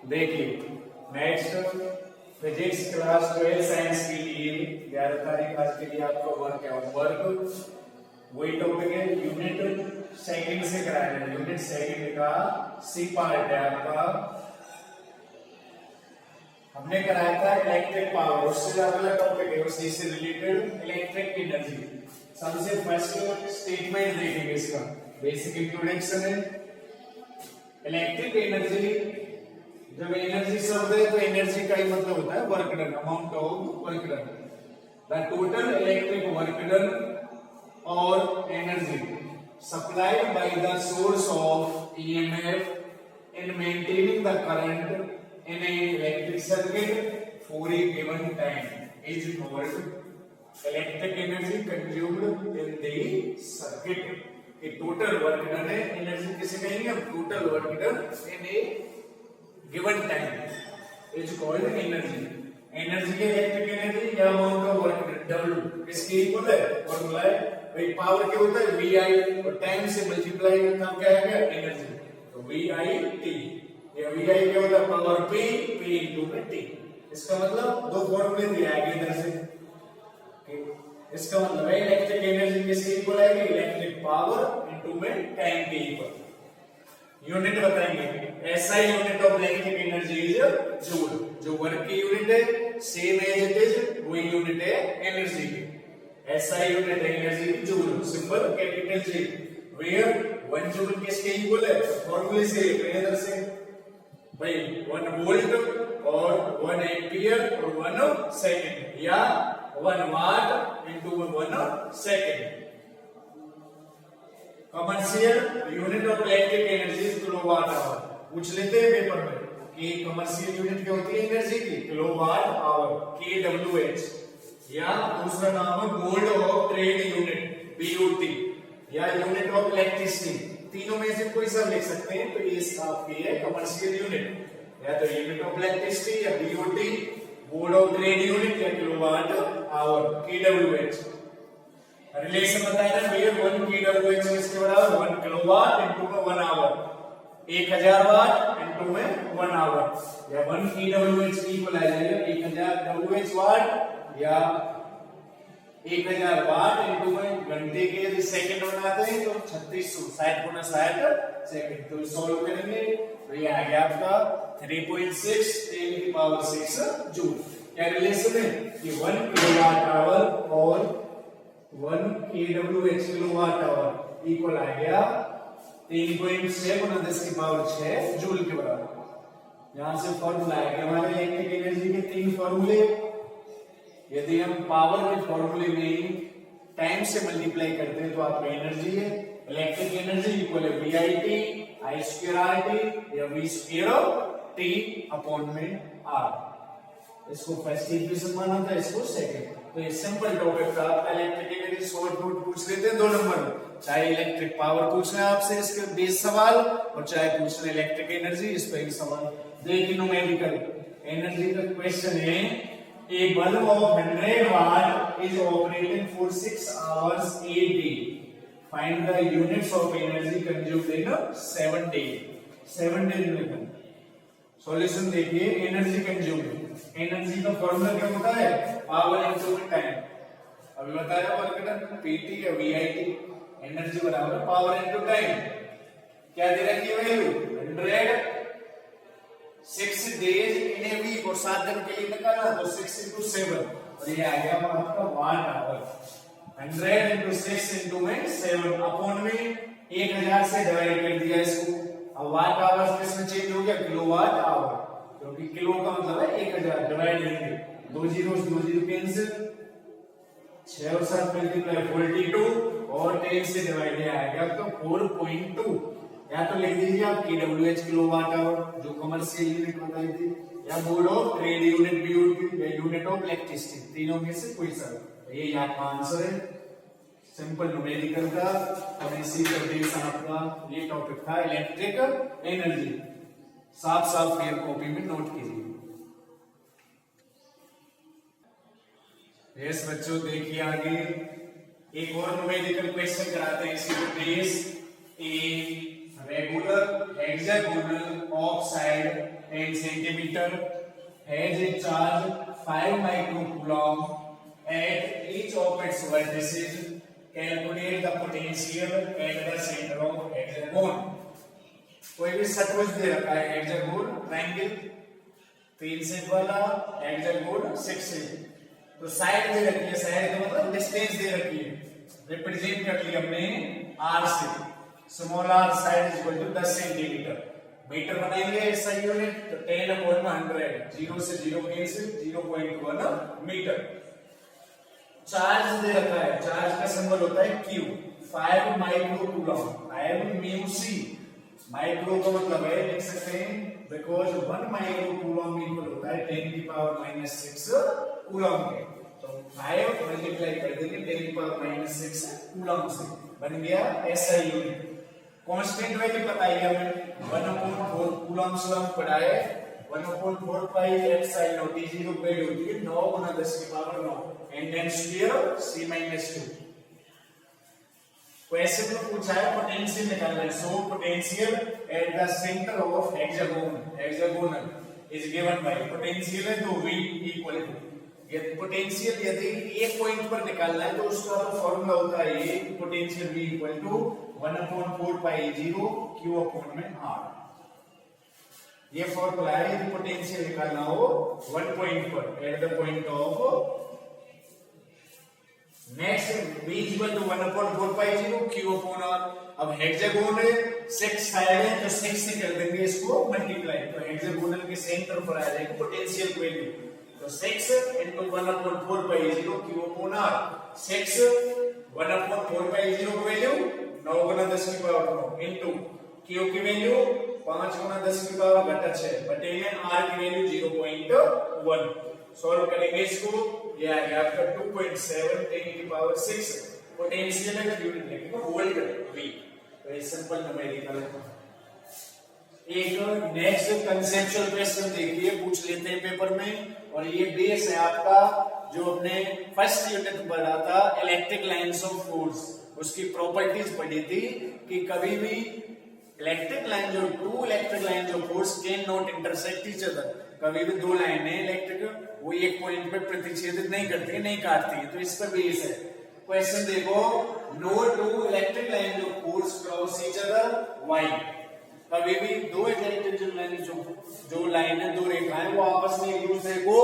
देखिए next physics class 12 science के लिए 11 तारीख आज के लिए आपका वर्क है। वर्क वही टॉपिक है, यूनिट सेकंड से कराया है। यूनिट सेकंड का सी पार्ट है आपका। हमने कराया था इलेक्ट्रिक पावर, उससे अगला टॉपिक है उसी से रिलेटेड इलेक्ट्रिक एनर्जी। सबसे फर्स्ट स्टेटमेंट देखेंगे इसका, बेसिक इंट्रोडक्शन है। इलेक्ट्रिक एनर्जी, जब एनर्जी शब्द है तो एनर्जी का ही मतलब होता है work done, amount of work done. The total electric work done और energy supplied by the source of EMF in maintaining the current in an electric circuit for a given time is called electric energy consumed in the circuit। कि total work done है, energy किसे कहेंगे हम, total work done in A given time is called energy. Energy के electric energy या amount of work done W किसके equal है, formula है भाई पावर क्या होता है VI और टाइम से मल्टीप्लाई करना क्या है एनर्जी, तो VIT। ये VI क्या होता है, पावर P into T। इसका मतलब दो फॉर्मूले दिए आगे इधर से। इसका मतलब है इलेक्ट्रिक एनर्जी किसके इक्वल आएगी, इलेक्ट्रिक पावर इनटू में टाइम के इक्वल। यूनिट बताएंगे, SI unit of electric energy is joule. जो वर्क की यूनिट है सेम एज इट इज, वही यूनिट है एनर्जी की। SI यूनिट है एनर्जी की joule, symbol capital J। Where 1 joule किसके इक्वल है, फॉर्मूले से इधर से भाई 1 वोल्ट और 1 एम्पियर और 1 सेकंड, या 1 watt into 1 second. Commercial unit of electric energy kilowatt hour. पूछ लेते हैं पेपर में कि कमर्शियल यूनिट क्या होती है एनर्जी की, किलोवाट आवर, KWH। या दूसरा नाम है mode of trade unit, BOT, या यूनिट ऑफ इलेक्ट्रिसिटी। तीनों में से कोई सा लिख सकते हैं, तो ये आपकी है कमर्शियल यूनिट, या तो यूनिट ऑफ इलेक्ट्रिसिटी या BOT, mode of trade unit या किलोवाट आवर, KWH। रिलेशन बताया ना भैया, 1 KWH किसके बराबर, 1 किलोवाट इनटू में 1 आवर, 1000 वाट इनटू में 1 आवर, या 1 KWH इक्वल आ जाएगा 1000 WH वाट, या 1000 वाट इनटू में घंटे के यदि सेकंड बनाते हैं तो 3600 60 गुना 60 सेकंड। तो सॉल्व करेंगे तो ये आ गया आपका 3.6 10 की पावर 6 जूल। क्या रिलेशन है कि 1 किलोवाट आवर और 1 KWH किलोवाट आवर इक्वल आ गया 3.6 गुना 10 की पावर 6 जूल के बराबर। यहां से फॉर्मूला आ गया हमारे इलेक्ट्रिक एनर्जी के 3 फॉर्मूले। यदि हम पावर के फॉर्मूले में टाइम से मल्टीप्लाई करते हैं तो आपका एनर्जी है, इलेक्ट्रिक एनर्जी इक्वल है VIT I स्क्वायर RT या V स्क्वायर T अपॉन में R। इसको फर्स्ट इक्वेशन माना था, इसको सेकंड। तो ये सिंपल टॉपिक था आपका इलेक्ट्रिक एनर्जी। शॉर्ट नोट पूछ लेते हैं 2 नंबर, चाहे इलेक्ट्रिक पावर पूछना है आपसे इसके बेस सवाल, और चाहे पूछना है इलेक्ट्रिक एनर्जी इस पे सवाल। देखिए न्यूमेरिकल एनर्जी का क्वेश्चन है, a bulb of 100 watt is operating for 6 hours a day. Find the units of energy consumed in 7 days. 7 days में सॉल्यूशन देखिए। एनर्जी कंज्यूम्ड, एनर्जी का फॉर्मूला क्या होता है, पावर इनटू टाइम। अभी बताया वर्क डन PT या VIT, एनर्जी बराबर पावर इनटू टाइम। क्या दे रखी है value 100, 6 days in a week, और 7 दिन के लिए निकालना तो 6 into 7, और ये आ गया आपका वाट आवर। 100 into 6 into में 7 अपॉन में 1000 से डिवाइड कर दिया इसको। अब वाट आवर किसमें चेंज हो गया, किलोवाट आवर, क्योंकि किलो का मतलब है 1000 डिवाइड लेंगे, 2 जीरो कैंसिल, 6 और 7 मल्टीप्लाई 42 और 10 से डिवाइड आ गया तो 4.2। या तो लिख दीजिए आप KWH किलोवाट आवर जो कमर्शियल यूनिट बताई थी, या mode of trade unit BOT या यूनिट ऑफ इलेक्ट्रिसिटी, तीनों में से कोई सा। ये आपका आंसर है सिंपल न्यूमेरिकल का, और इसी का आपका ये टॉपिक था इलेक्ट्रिक एनर्जी। साफ साफ फेयर कॉपी में नोट कीजिए। यस बच्चों, देखिए आगे एक और न्यूमेरिकल क्वेश्चन कराते हैं इसी पे base. A regular hexagonal of side 10 centimeter has a charge 5 microcoulomb at each of its vertices. Calculate the potential at the center of hexagon. कोई भी सतभुज दे रखा है, हेक्सागोन ट्रायंगल 3 सेट वाला, हेक्सागोन 6 सेट, तो साइड दे रखी है, साइड का मतलब डिस्टेंस दे रखी है, रिप्रेजेंट कर लिया हमने r से, small r side is equal to 10 centimetre, metre बनाएंगे ऐसा यूनिट, तो 10/100, 0 से 0 कैंसिल, 0.1 मीटर। चार्ज दे रखा है, चार्ज का सिंबल होता है Q, 5 microcoulomb, 5 mu C, micro का मतलब है, लिख सकते हैं बिकॉज 1 माइक्रोकूलम इक्वल होता है 10⁻⁻6 कूलम के, तो 5 मल्टीप्लाई कर देंगे 10⁻�6 कूलम से, बन गया ऐसा यूनिट। कांस्टेंट वैल्यू पता है हमें, 1/4 कूलम से हम पढ़ा है, 1/4 pi epsilon not T0 value होती है 9 × 10⁹ and then sphere c-2। Question में पूछा है पोटेंशियल निकालना है, so potential at the centre of hexagonal is given by, potential है तो v इक्वल टू, ये पोटेंशियल यदि एक पॉइंट पर निकालना है तो उसका फॉर्मूला होता है ये, potential v equal to 1/4 pi 0 q upon में r, ये फॉर्मूला है यदि पोटेंशियल निकालना हो वन पॉइंट पर at the point of. Next v equal to 1/4 pi 0 q upon r, अब हेक्सागोन है 6 साइड है तो 6 से कर देंगे इसको मल्टीप्लाई, तो हेक्सागोनल के सेंटर पर आ जाएगा पोटेंशियल वैल्यू, तो 6 into 1/4 pi 0 q upon r, 6 1/4 pi 0 की वैल्यू 9 × 10⁻⁹ इनटू q की वैल्यू 5 × 10⁻⁻6 बटे में r की वैल्यू 0.1, सॉल्व करेंगे इसको, ये आ गया आपका 2.7 10⁻⁶, पोटेंशियल है यूनिट लेके वोल्ट v, तो ये सिंपल न्यूमेरिकल है। एक नेक्स्ट कंसेप्चुअल क्वेश्चन देखिए, पूछ लेते हैं पेपर में, और ये बेस है आपका जो हमने फर्स्ट यूनिट में पढ़ा था इलेक्ट्रिक लाइंस ऑफ फोर्स, उसकी प्रॉपर्टीज पढ़ी थी कि कभी भी इलेक्ट्रिक लाइन जो टू इलेक्ट्रिक लाइन जो force can not intersect each other, कभी भी दो लाइनें इलेक्ट्रिक वो एक पॉइंट पे प्रतिच्छेदित नहीं करती, नहीं काटती है, तो इस पर बेस है। क्वेश्चन देखो, नो टू इलेक्ट्रिक लाइन जो force cross each other why, कभी भी दो इलेक्ट्रिक लाइन जो लाइन है, दो रेखाएं वो आपस में एक दूसरे को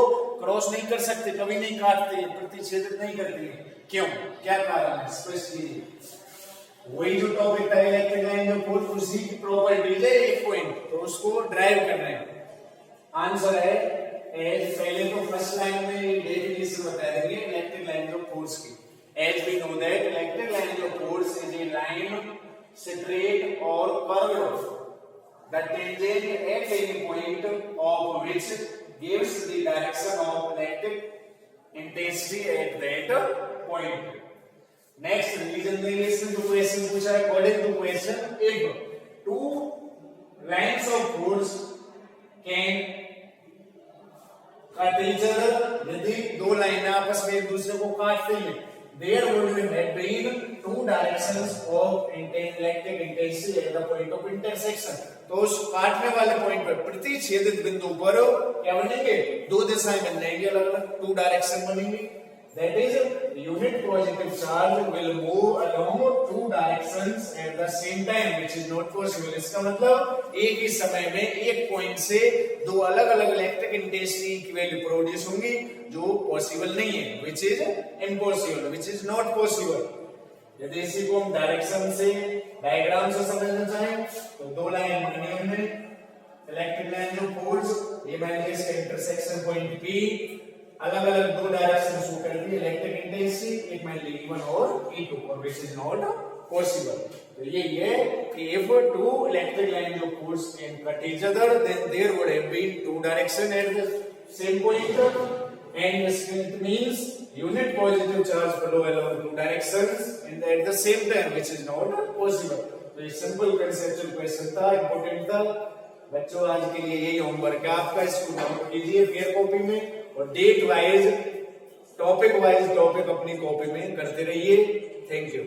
क्रॉस नहीं कर सकते, कभी नहीं काटते, प्रतिच्छेदित नहीं करती है, क्यों, क्या कारण है, स्पष्ट कीजिए। वही जो टॉपिक था इलेक्ट्रिक लाइन जो फोर्स, उसी की प्रॉपर्टीज है एक पॉइंट, तो उसको ड्राइव करना है। आंसर है एज, पहले तो फर्स्ट लाइन में डेफिनेशन बता देंगे इलेक्ट्रिक लाइन ऑफ फोर्स की, as we know that electric line of force is a line straight और curved, the tangent at any point of which gives the direction of electric intensity at that point. Next reason देंगे इसमें, जो question पूछा है according to question, if two lines of force can cut each other, यदि दो लाइनें आपस में एक दूसरे को काटती हैं, there would have been two directions of electric intensity at the point of intersection, तो उस काटने वाले पॉइंट पर प्रतिच्छेदित बिंदु पर क्या बनेंगे, दो दिशाएं बन जाएंगी, अलग अलग टू डायरेक्शन बनेंगी, that is unit positive charge will move along two directions at the same time which is not possible। इसका मतलब एक ही समय में एक पॉइंट से दो अलग अलग इलेक्ट्रिक इंटेंसिटी की वैल्यू प्रोड्यूस होंगी, जो पॉसिबल नहीं है, which is impossible, which is not possible। यदि इसी को हम डायरेक्शन से डायग्राम से समझना चाहें तो दो लाइन बनी हमने इलेक्ट्रिक लाइन जो फोर्स, ये मान लीजिए इसका इंटरसेक्शन पॉइंट P, अलग अलग दो डायरेक्शन शो करती है इलेक्ट्रिक इंटेंसिटी, एक मान ली E1 और E2, और which is not possible। तो ये कि if two electric lines of force can cut each other, then there would have been two directions at the same point, and it means unit positive charge flow along two directions and at the same time, which is not possible। तो ये simple conceptual question था, important था बच्चों। आज के लिए यही homework है आपका, इसको डाउनलोड कीजिए फेयर कॉपी में, और डेट वाइज टॉपिक अपनी कॉपी में करते रहिए। Thank you.